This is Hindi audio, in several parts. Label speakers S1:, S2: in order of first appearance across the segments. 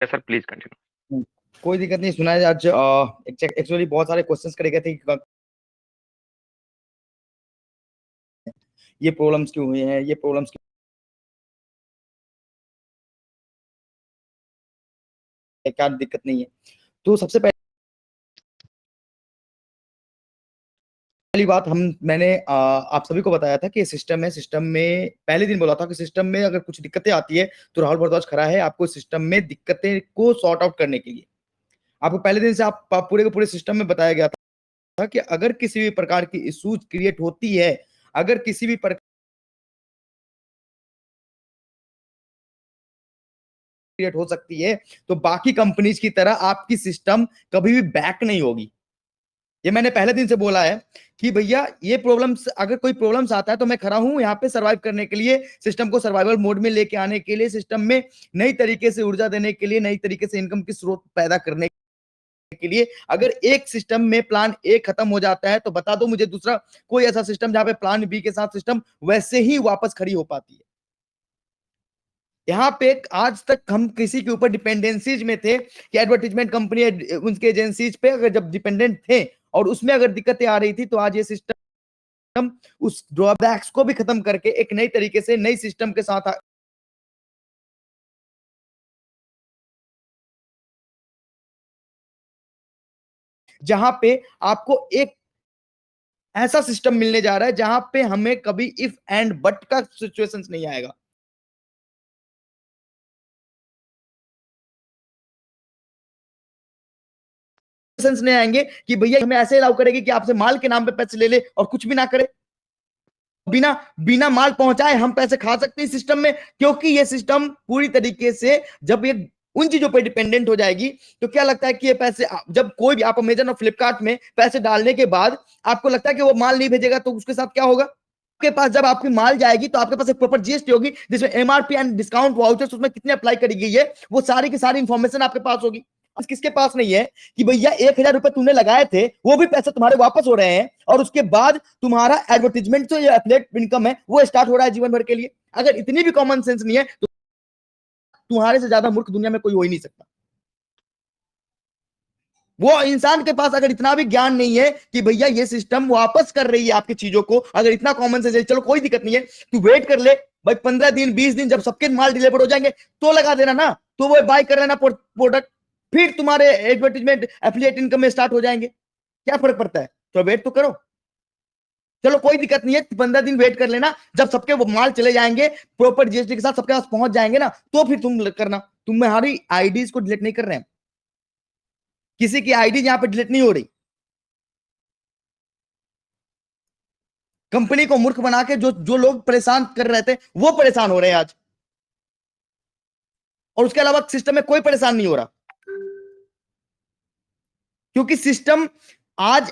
S1: Sir please continue.
S2: कोई दिक्कत नहीं, सुना है। आज एक्चुअली बहुत सारे क्वेश्चंस करे गए थे कि ये प्रॉब्लम्स क्यों हुई हैं, ये प्रॉब्लम्स क्या दिक्कत नहीं है। तो सबसे पहली बात मैंने आप सभी को बताया था कि सिस्टम है। सिस्टम में पहले दिन बोला था कि सिस्टम में अगर कुछ दिक्कतें आती है तो राहुल भारद्वाज खड़ा है आपको सिस्टम में दिक्कतें को सॉर्ट आउट करने के लिए। आपको पहले दिन से आप पूरे के पूरे सिस्टम में बताया गया था कि अगर किसी भी प्रकार की इश्यूज क्रिएट होती है, अगर किसी भी प्रकार क्रिएट हो सकती है, तो बाकी कंपनीज की तरह आपकी सिस्टम कभी भी बैक नहीं होगी। ये मैंने पहले दिन से बोला है कि भैया ये प्रॉब्लम्स, अगर कोई प्रॉब्लम्स आता है तो मैं खड़ा हूं यहाँ पे सर्वाइव करने के लिए, सिस्टम को सर्वाइवल मोड में लेके आने के लिए, सिस्टम में नई तरीके से ऊर्जा देने के लिए, नई तरीके से इनकम की स्रोत पैदा करने के लिए। अगर एक सिस्टम में प्लान ए खत्म हो जाता है तो बता दो मुझे दूसरा कोई ऐसा सिस्टम जहां पे प्लान बी के साथ सिस्टम वैसे ही वापस खड़ी हो पाती है। यहाँ पे आज तक हम किसी के ऊपर डिपेंडेंसीज में थे कि एडवर्टीजमेंट कंपनी उनके एजेंसीज पे अगर जब डिपेंडेंट थे और उसमें अगर दिक्कतें आ रही थी, तो आज ये सिस्टम उस ड्रॉबैक्स को भी खत्म करके एक नई तरीके से नई सिस्टम के साथ जहां पे आपको एक ऐसा सिस्टम मिलने जा रहा है जहां पे हमें कभी इफ एंड बट का सिचुएशंस नहीं आएगा। नहीं आएंगे कि भैया हमें ऐसे अलाउ करेगी कि आपसे माल के नाम पे पैसे ले ले और कुछ भी ना करे, बिना बिना माल पहुंचाए हम पैसे खा सकते हैं सिस्टम में। क्योंकि ये सिस्टम पूरी तरीके से जब ये उन चीजों पे डिपेंडेंट हो जाएगी तो क्या लगता है कि ये पैसे जब कोई भी आप अमेजन और फ्लिपकार्ट में पैसे डालने के बाद आपको लगता है कि वो माल नहीं भेजेगा, तो उसके साथ क्या होगा? आपके पास जब आपकी माल जाएगी तो आपके पास एक प्रॉपर जीएसटी होगी जिसमें एमआरपी एंड डिस्काउंट वाउचर्स उसमें कितने अप्लाई करी गई है, वो सारी की सारी इंफॉर्मेशन आपके पास होगी। किसके पास नहीं है कि भैया 1,000 रुपए तूने लगाए थे, वो भी पैसे तुम्हारे वापस हो रहे हैं और उसके बाद तुम्हारा एडवर्टीजमेंट जो एफिलिएट इनकम है वो स्टार्ट हो रहा है जीवन भर के लिए। अगर इतनी भी कॉमन सेंस नहीं है तो तुम्हारे से ज्यादा मूर्ख दुनिया में कोई हो ही नहीं सकता। वो इंसान के पास अगर इतना भी ज्ञान नहीं है कि भैया ये सिस्टम वापस कर रही है आपकी चीजों को, अगर इतना कॉमन सेंस है, चलो कोई दिक्कत नहीं है, तू वेट कर ले भाई 15 दिन 20 दिन जब सबके माल डिलीवर हो जाएंगे तो लगा देना ना, तो वो बाय कर लेना प्रोडक्ट, फिर तुम्हारे एडवर्टीजमेंट एफिलिएट इनकम में स्टार्ट हो जाएंगे। क्या फर्क पड़ता है? तो वेट तो करो। चलो कोई दिक्कत नहीं है, 15 दिन वेट कर लेना, जब सबके वो माल चले जाएंगे प्रॉपर जीएसटी के साथ सबके पास पहुंच जाएंगे ना, तो फिर तुम करना। तुम्हारी आईडीज को डिलीट नहीं कर रहे हैं, किसी की आईडी यहां पे डिलीट नहीं हो रही। कंपनी को मूर्ख बना के जो जो लोग परेशान कर रहे थे वो परेशान हो रहे हैं आज, और उसके अलावा सिस्टम में कोई परेशान नहीं हो रहा। क्योंकि सिस्टम आज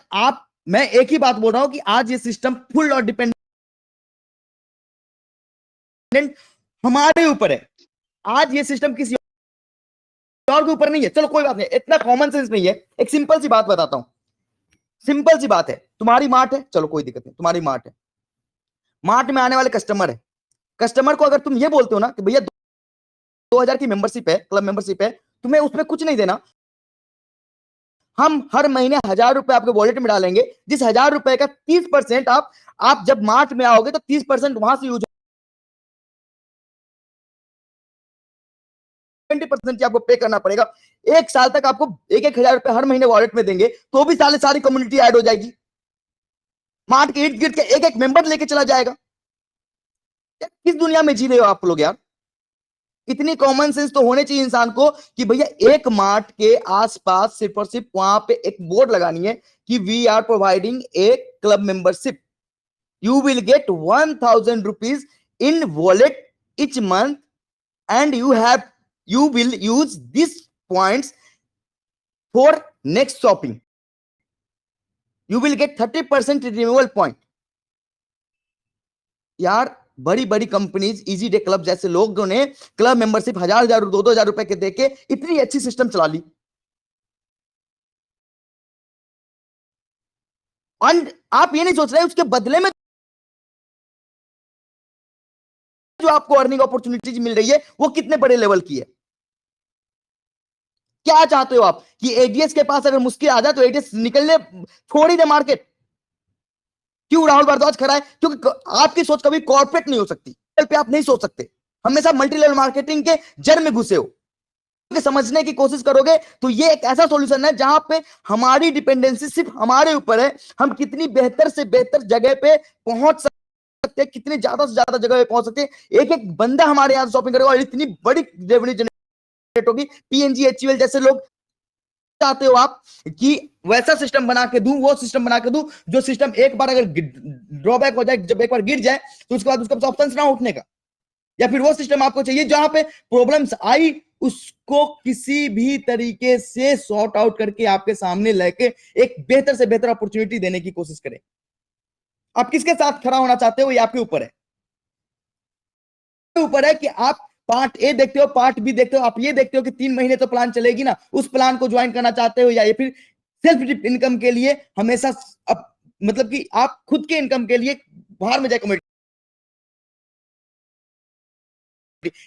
S2: मैं एक ही बात बोल रहा हूं कि आज ये सिस्टम फुल और डिपेंडेंट हमारे ऊपर है। आज ये सिस्टम किसी और के ऊपर नहीं है। चलो कोई बात नहीं, इतना कॉमन सेंस नहीं है। एक सिंपल सी बात बताता हूं, सिंपल सी बात है। तुम्हारी मार्ट है, चलो कोई दिक्कत नहीं, तुम्हारी मार्ट है, मार्ट में आने वाले कस्टमर है, कस्टमर को अगर तुम ये बोलते हो ना कि भैया 2,000 की मेंबरशिप है, क्लब मेंबरशिप है, तुम्हें उसमें कुछ नहीं देना, हम हर महीने 1,000 रुपए आपके वॉलेट में डालेंगे, जिस 1,000 रुपए का 30% आप जब मार्च में आओगे तो 30% वहां से यूज, 20% आपको पे करना पड़ेगा। एक साल तक आपको 1,000 रुपए हर महीने वॉलेट में देंगे, तो भी सारी कम्युनिटी ऐड हो जाएगी। मार्ट के इर्द गिर्द के एक एक मेंबर लेके चला जाएगा। किस दुनिया में जी रहे हो आप लोग यार? इतनी कॉमन सेंस तो होने चाहिए इंसान को कि भैया एक मार्ट के आसपास सिर्फ और सिर्फ वहां पे एक बोर्ड लगानी है कि we are providing a club membership, you will get 1,000 rupees in wallet each month and you will use these points for next shopping, you will get 30% removal point। यार बड़ी बड़ी कंपनीज, इजी डे क्लब जैसे लोगों ने क्लब मेंबरशिप 1,000 2,000 रुपए के देके इतनी अच्छी सिस्टम चला ली, और आप ये नहीं सोच रहे उसके बदले में जो आपको अर्निंग अपॉर्चुनिटीज मिल रही है वो कितने बड़े लेवल की है। क्या चाहते हो आप कि एडीएस के पास अगर मुश्किल आ जाए तो एडीएस निकलने छोड़ ही दे मार्केट? क्यों राहुल भारद्वाज खड़ा है? क्योंकि आपकी सोच कभी कॉर्पोरेट नहीं हो सकती, पे आप नहीं सोच सकते, हमेशा मल्टी लेवल मार्केटिंग के जड़ में घुसे हो। समझने की कोशिश करोगे तो ये एक ऐसा सॉल्यूशन है जहां पे हमारी डिपेंडेंसी सिर्फ हमारे ऊपर है, हम कितनी बेहतर से बेहतर जगह पे पहुंच सकते हैं, कितने ज्यादा से ज्यादा जगह पे पहुंच सकते हैं। एक एक बंदा हमारे यहां शॉपिंग करेगा और इतनी बड़ी रेवेन्यू जनरेट होगी। पीएनजी एचयूएल जैसे लोग चाहते हो आप कि वैसा सिस्टम बना के दूं, वो सिस्टम बना के दूं जो सिस्टम एक बार अगर ड्रॉबैक हो जाए, जब एक बार गिर जाए तो उसके बाद उसका ऑप्शन ना उठने का, या फिर वो सिस्टम आपको चाहिए जहां पे प्रॉब्लम्स आई उसको किसी भी तरीके से सॉर्ट आउट करके आपके सामने लेके एक बेहतर से बेहतर अपॉर्चुनिटी देने की कोशिश करें। आप किसके साथ खड़ा होना चाहते हो ये आपके ऊपर है, ऊपर है कि आप पार्ट ए देखते हो, पार्ट बी देखते हो, आप ये देखते हो कि 3 महीने तो प्लान चलेगी ना, उस प्लान को ज्वाइन करना चाहते हो, या ये फिर सेल्फ इनकम के लिए हमेशा मतलब कि आप खुद के इनकम के लिए बाहर में जाए।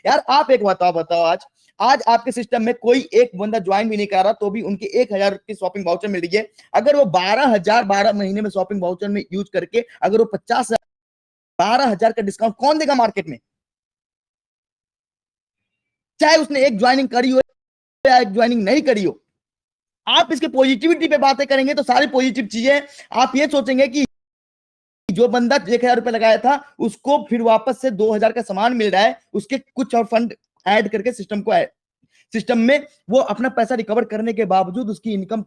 S2: यार आप एक बताओ आज आज आपके सिस्टम में कोई एक बंदा ज्वाइन भी नहीं कर रहा तो भी उनके 1,000 की शॉपिंग वाउचर मिल रही है। अगर वो 12,000 12 महीने में शॉपिंग वाउचर में यूज करके अगर वो 50,000 12,000 का डिस्काउंट कौन देगा मार्केट में? चाहे उसने एक ज्वाइनिंग करी हो या एक ज्वाइनिंग नहीं करी हो। आप इसके पॉजिटिविटी पे बातें करेंगे तो सारी पॉजिटिव चीजें आप ये सोचेंगे कि जो बंदा 1,000 रुपए लगाया था उसको फिर वापस से 2,000 का सामान मिल रहा है, उसके कुछ और फंड ऐड करके सिस्टम में वो अपना पैसा रिकवर करने के बावजूद उसकी इनकम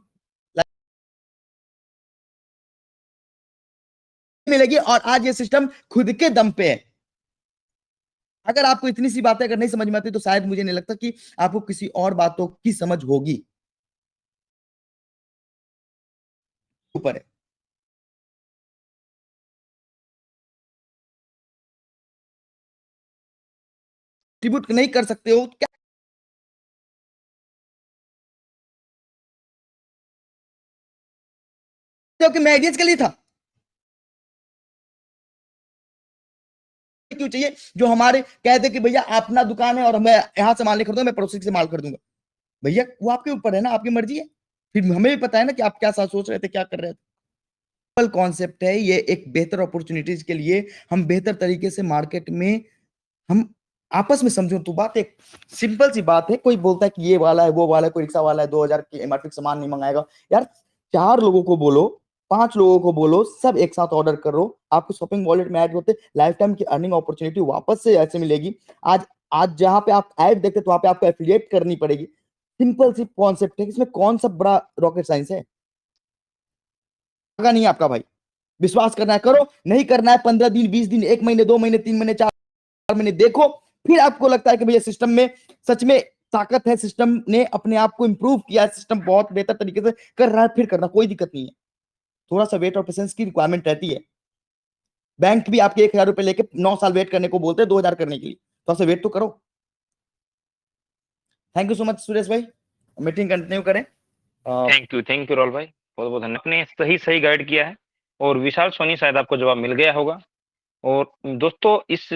S2: मिलेगी। और आज ये सिस्टम खुद के दम पे है। अगर आपको इतनी सी बातें अगर नहीं समझ में आती तो शायद मुझे नहीं लगता कि आपको किसी और बातों की समझ होगी। ऊपर है, डिस्ट्रीब्यूट नहीं कर सकते हो क्या? कि मैं आइडियंस के लिए था, क्यों चाहिए जो हमारे कहते कि भैया अपना दुकान है और मैं यहां से माल नहीं खरीदूंगा, मैं पड़ोसी से माल खरीदूंगा। भैया वो आपके ऊपर है ना, आपकी मर्जी है। फिर हमें भी पता है ना कि आप क्या सोच रहे थे, क्या कर रहे थे। कॉन्सेप्ट है ये, एक बेहतर अपॉर्चुनिटीज के लिए हम बेहतर तरीके से मार्केट में हम आपस में समझो। तो बात एक सिंपल सी बात है, कोई बोलता है कि ये वाला है वो वाला है, कोई रिक्शा वाला है 2,000 की एमआरपी सामान नहीं मंगाएगा। यार 4 लोगों को बोलो, 5 लोगों को बोलो, सब एक साथ ऑर्डर करो, आपको शॉपिंग वॉलेट में ऐड होते लाइफ टाइम की अर्निंग अपॉर्चुनिटी वापस से ऐसे मिलेगी। आज आज जहां पे आप ऐड देखते तो वहां पे आपको एफिलिएट करनी पड़ेगी। सिंपल सी कॉन्सेप्ट है, इसमें कौन सा बड़ा रॉकेट साइंस है? नहीं आपका भाई, विश्वास करना है करो, नहीं करना है 15 दिन 20 दिन 1 महीने 2 महीने 3 महीने 4 महीने देखो, फिर आपको लगता है कि भैया सिस्टम में सच में ताकत है, सिस्टम ने अपने आप को इंप्रूव किया है, सिस्टम बहुत बेहतर तरीके से कर रहा है, फिर करना कोई दिक्कत नहीं है। थोड़ा सा वेट और पेशेंस की रिक्वायरमेंट रहती है। बैंक भी आपके 1,000 रुपए लेके 9 साल वेट करने को बोलते हैं 2,000 करने के लिए, तो आपसे वेट तो करो। Thank you so much Suresh भाई, मीटिंग कंटिन्यू करें।
S1: थैंक यू राहुल भाई, बहुत बहुत धन्यवाद। आपने सही सही गाइड किया है और विशाल सोनी शायद आपको जवाब मिल गया होगा। और दोस्तों इस